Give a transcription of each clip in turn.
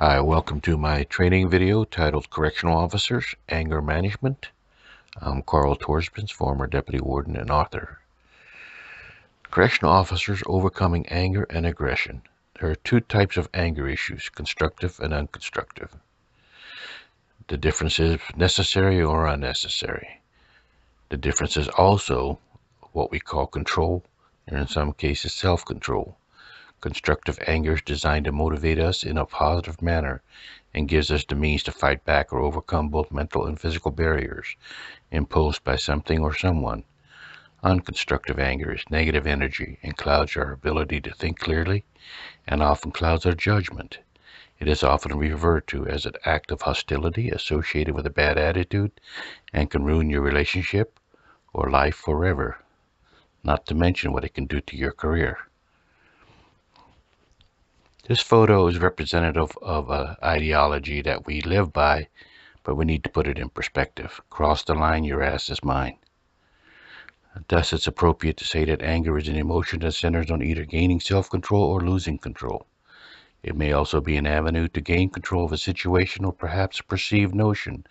Hi, welcome to my training video titled Correctional Officers, Anger Management. I'm Carl Torsbens, former Deputy Warden and author. Correctional Officers Overcoming Anger and Aggression. There are two types of anger issues, constructive and unconstructive. The difference is necessary or unnecessary. The difference is also what we call control, and in some cases self-control. Constructive anger is designed to motivate us in a positive manner and gives us the means to fight back or overcome both mental and physical barriers imposed by something or someone. Unconstructive anger is negative energy and clouds our ability to think clearly and often clouds our judgment. It is often referred to as an act of hostility associated with a bad attitude and can ruin your relationship or life forever, not to mention what it can do to your career. This photo is representative of an ideology that we live by, but we need to put it in perspective. Cross the line, your ass is mine. Thus, it's appropriate to say that anger is an emotion that centers on either gaining self-control or losing control. It may also be an avenue to gain control of a situation or perhaps a perceived notion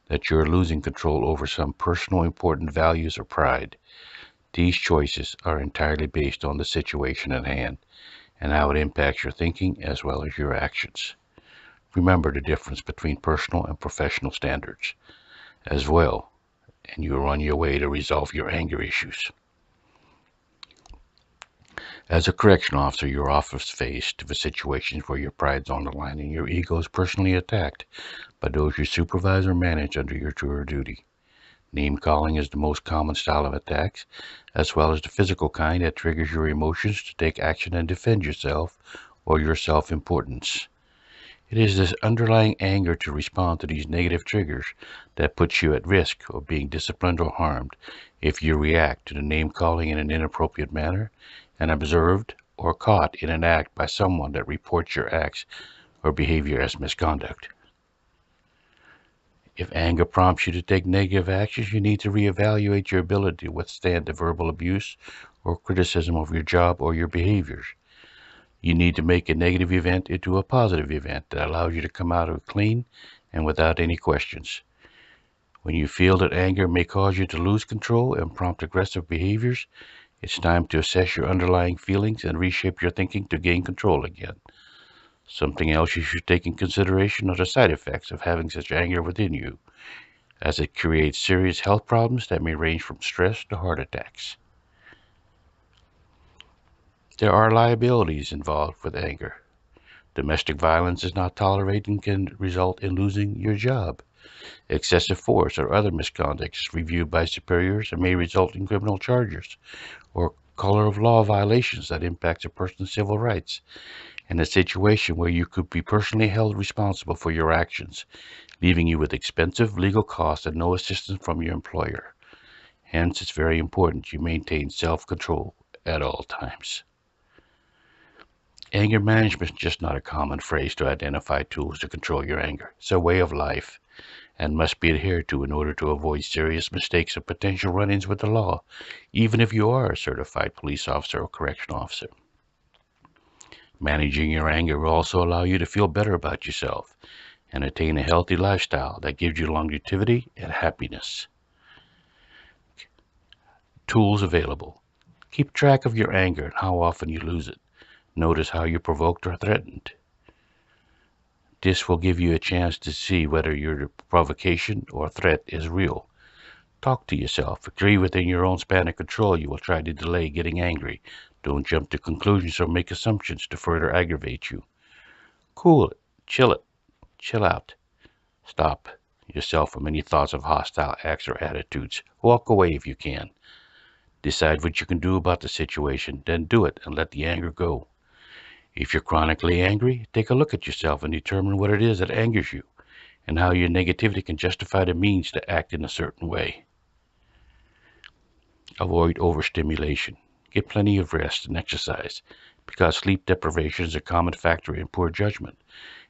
that you're losing control over some personal important values or pride. These choices are entirely based on the situation at hand and how it impacts your thinking as well as your actions. Remember the difference between personal and professional standards as well, and you're on your way to resolve your anger issues. As a correctional officer, you're often faced with situations where your pride's on the line and your ego is personally attacked by those you supervise or manage under your tour of duty. Name-calling is the most common style of attacks, as well as the physical kind that triggers your emotions to take action and defend yourself or your self-importance. It is this underlying anger to respond to these negative triggers that puts you at risk of being disciplined or harmed if you react to the name-calling in an inappropriate manner and observed or caught in an act by someone that reports your acts or behavior as misconduct. If anger prompts you to take negative actions, you need to reevaluate your ability to withstand the verbal abuse or criticism of your job or your behaviors. You need to make a negative event into a positive event that allows you to come out of it clean and without any questions. When you feel that anger may cause you to lose control and prompt aggressive behaviors, it's time to assess your underlying feelings and reshape your thinking to gain control again. Something else you should take in consideration are the side effects of having such anger within you, as it creates serious health problems that may range from stress to heart attacks. There are liabilities involved with anger. Domestic violence is not tolerated and can result in losing your job. Excessive force or other misconduct is reviewed by superiors and may result in criminal charges or color of law violations that impact a person's civil rights, and a situation where you could be personally held responsible for your actions, leaving you with expensive legal costs and no assistance from your employer. Hence, it's very important you maintain self-control at all times. Anger management is just not a common phrase to identify tools to control your anger. It's a way of life and must be adhered to in order to avoid serious mistakes or potential run-ins with the law, even if you are a certified police officer or correctional officer. Managing your anger will also allow you to feel better about yourself and attain a healthy lifestyle that gives you longevity and happiness. Tools available. Keep track of your anger and how often you lose it. Notice how you're provoked or threatened. This will give you a chance to see whether your provocation or threat is real. Talk to yourself. Agree within your own span of control. You will try to delay getting angry. Don't jump to conclusions or make assumptions to further aggravate you. Cool it. Chill out. Stop yourself from any thoughts of hostile acts or attitudes. Walk away if you can. Decide what you can do about the situation, then do it and let the anger go. If you're chronically angry, take a look at yourself and determine what it is that angers you and how your negativity can justify the means to act in a certain way. Avoid overstimulation. Get plenty of rest and exercise, because sleep deprivation is a common factor in poor judgment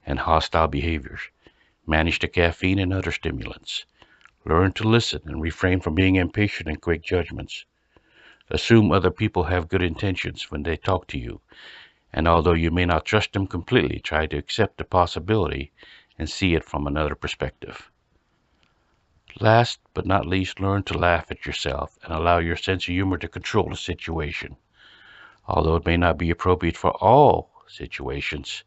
and hostile behaviors. Manage the caffeine and other stimulants. Learn to listen and refrain from being impatient and quick judgments. Assume other people have good intentions when they talk to you, And although you may not trust them completely, try to accept the possibility and see it from another perspective. Last but not least, learn to laugh at yourself and allow your sense of humor to control the situation. Although it may not be appropriate for all situations,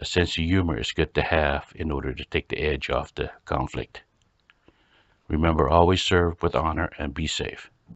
a sense of humor is good to have in order to take the edge off the conflict. Remember, always serve with honor and be safe.